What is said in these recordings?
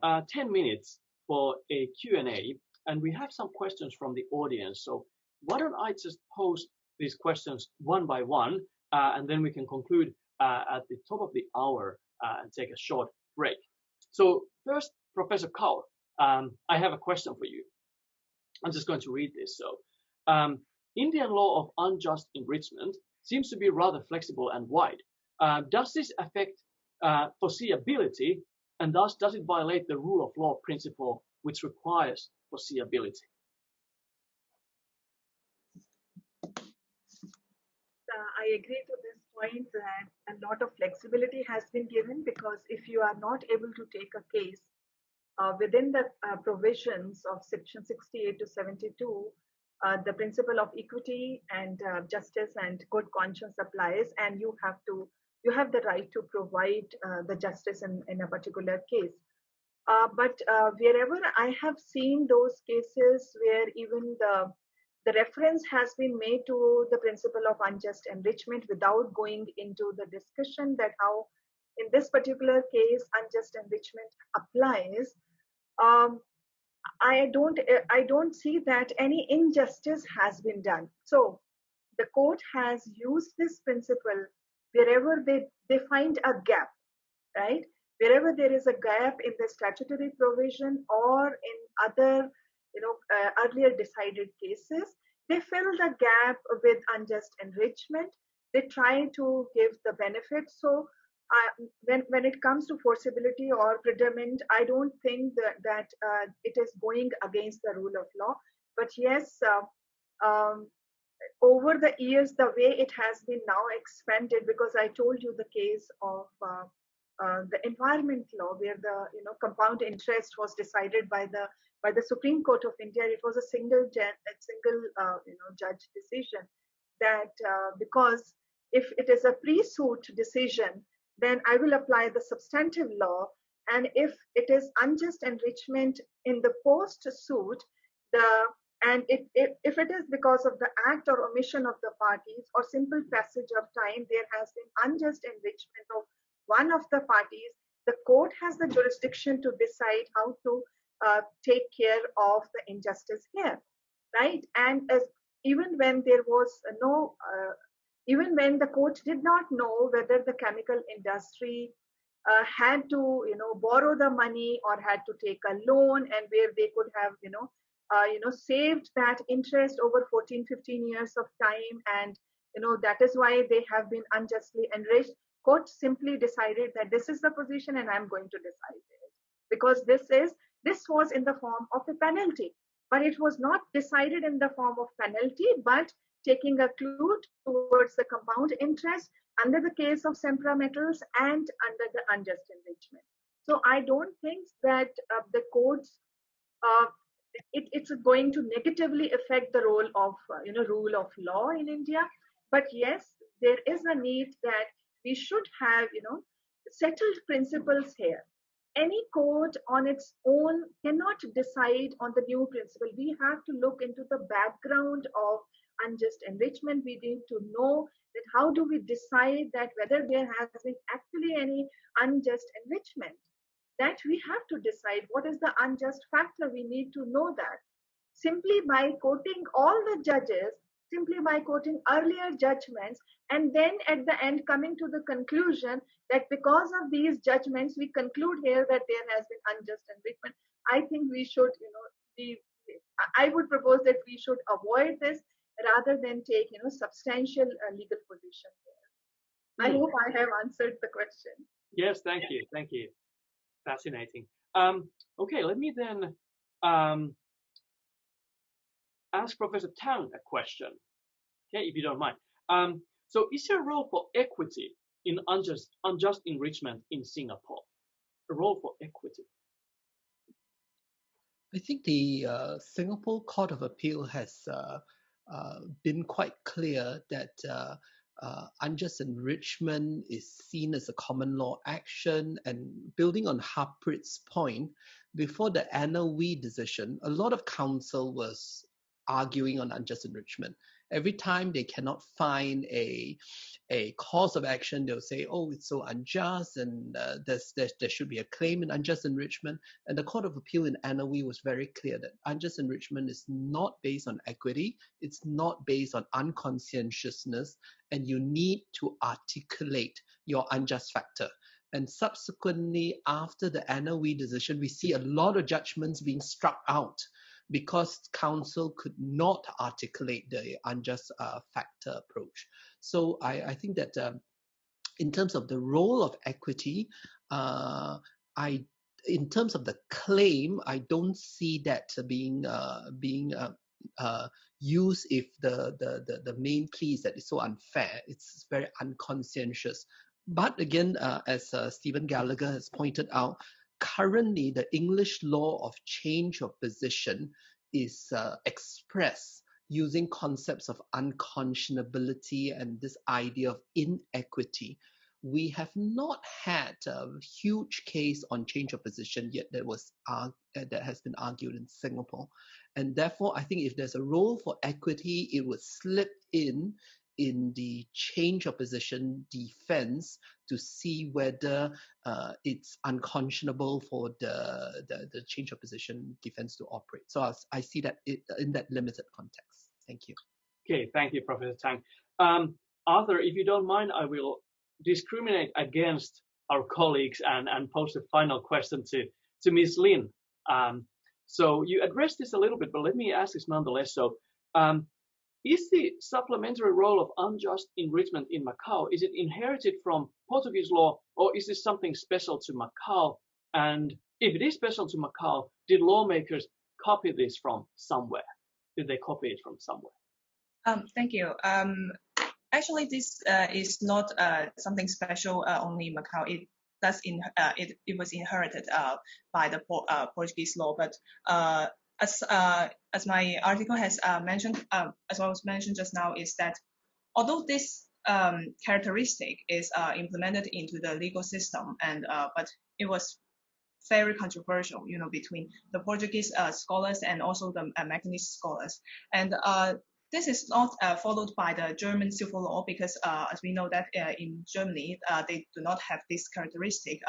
10 minutes for a Q&A, and we have some questions from the audience. So why don't I just pose these questions one by one, and then we can conclude at the top of the hour and take a short break. So first, Professor Kaur, I have a question for you. I'm just going to read this. So, Indian law of unjust enrichment seems to be rather flexible and wide. Does this affect foreseeability, and thus does it violate the rule of law principle, which requires foreseeability? I agree to this point that a lot of flexibility has been given, because if you are not able to take a case within the provisions of section 68 to 72, the principle of equity and justice and good conscience applies, and you have the right to provide the justice in a particular case. But wherever I have seen those cases where even the reference has been made to the principle of unjust enrichment without going into the discussion that how in this particular case unjust enrichment applies, I don't see that any injustice has been done. So the court has used this principle wherever they find a gap, right? Wherever there is a gap in the statutory provision or in other, earlier decided cases, they fill the gap with unjust enrichment. They try to give the benefit. So when it comes to forcibility or predicament, I don't think that it is going against the rule of law. But yes, over the years, the way it has been now expanded, because I told you the case of the environment law, where the compound interest was decided by the Supreme Court of India. It was a single judge decision that because if it is a pre-suit decision, then I will apply the substantive law, and if it is unjust enrichment in the post-suit, if it is because of the act or omission of the parties or simple passage of time, there has been unjust enrichment of one of the parties, the court has the jurisdiction to decide how to take care of the injustice here, right? And even when there was even when the court did not know whether the chemical industry had to borrow the money or had to take a loan, and where they could have saved that interest over 14-15 years of time, and that is why they have been unjustly enriched. Court simply decided that this is the position and I'm going to decide it, because this was in the form of a penalty, but it was not decided in the form of penalty, but taking a clue towards the compound interest under the case of Sempra Metals and under the unjust enrichment. So I don't think that the courts it's going to negatively affect the role of rule of law in India. But yes, there is a need that we should have settled principles here. Any court on its own cannot decide on the new principle. We have to look into the background of unjust enrichment. We need to know that how do we decide that whether there has been actually any unjust enrichment. That we have to decide what is the unjust factor. We need to know that. Simply by quoting all the judges, simply by quoting earlier judgments, and then at the end coming to the conclusion that because of these judgments, we conclude here that there has been unjust enrichment. I think we should, I would propose that we should avoid this rather than take, substantial legal position here. I hope I have answered the question. Yes, thank you. Thank you. Fascinating. Okay, let me then ask Professor Tang a question, okay, if you don't mind. So is there a role for equity in unjust enrichment in Singapore? A role for equity? I think the Singapore Court of Appeal has been quite clear that unjust enrichment is seen as a common law action, and building on Harpreet's point, before the Anna Wee decision, a lot of counsel was arguing on unjust enrichment. Every time they cannot find a cause of action, they'll say, oh, it's so unjust, and there should be a claim in unjust enrichment. And the Court of Appeal in Annawi was very clear that unjust enrichment is not based on equity, it's not based on unconscientiousness, and you need to articulate your unjust factor. And subsequently, after the Annawi decision, we see a lot of judgments being struck out because counsel could not articulate the unjust factor approach. So I think that in terms of the role of equity, in terms of the claim, I don't see that being used if the main plea is that it's so unfair. It's very unconscientious. But again, as Stephen Gallagher has pointed out, currently the English law of change of position is expressed using concepts of unconscionability and this idea of inequity. We have not had a huge case on change of position yet that has been argued in Singapore. And therefore, I think if there's a role for equity, it would slip in the change of position defense to see whether it's unconscionable for the change of position defense to operate. So I see that in that limited context. Thank you. Okay, thank you, Professor Tang. Arthur, if you don't mind, I will discriminate against our colleagues and pose a final question to Ms. Lin. So you addressed this a little bit, but let me ask this nonetheless. So is the supplementary role of unjust enrichment in Macau, is it inherited from Portuguese law, or is this something special to Macau? And if it is special to Macau, did lawmakers copy this from somewhere? Did they copy it from somewhere? Thank you. Actually, this is not something special only in Macau. It was inherited by the Portuguese law, but as my article has mentioned, as I was mentioned just now, is that although this characteristic is implemented into the legal system, and but it was very controversial, between the Portuguese scholars and also the Macedonian scholars, and this is not followed by the German civil law because, as we know that in Germany, they do not have this characteristic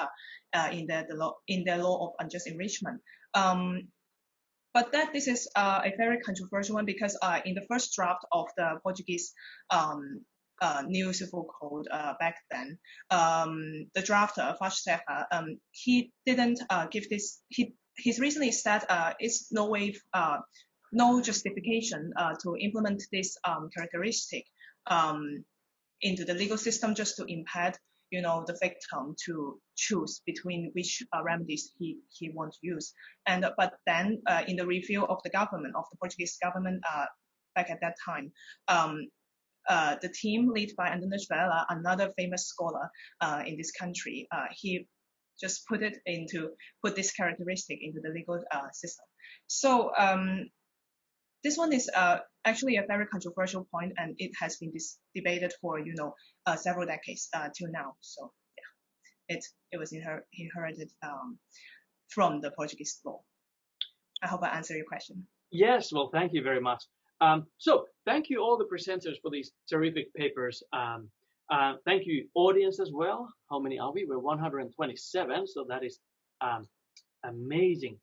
in their law of unjust enrichment. But this is a very controversial one because in the first draft of the Portuguese new civil code back then, the drafter, Fachstecher, he didn't give this. His reasoning is that it's no way, no justification to implement this characteristic into the legal system just to impede, the victim to choose between which remedies he wants to use. But then in the review of the government, of the Portuguese government back at that time, the team led by Antunes Vela, another famous scholar in this country, he just put this characteristic into the legal system. So this one is actually a very controversial point, and it has been debated for several decades till now. So yeah, it was inherited from the Portuguese law. I hope I answered your question. Yes, well, thank you very much. So thank you all the presenters for these terrific papers. Thank you audience as well. How many are we? We're 127, so that is amazing.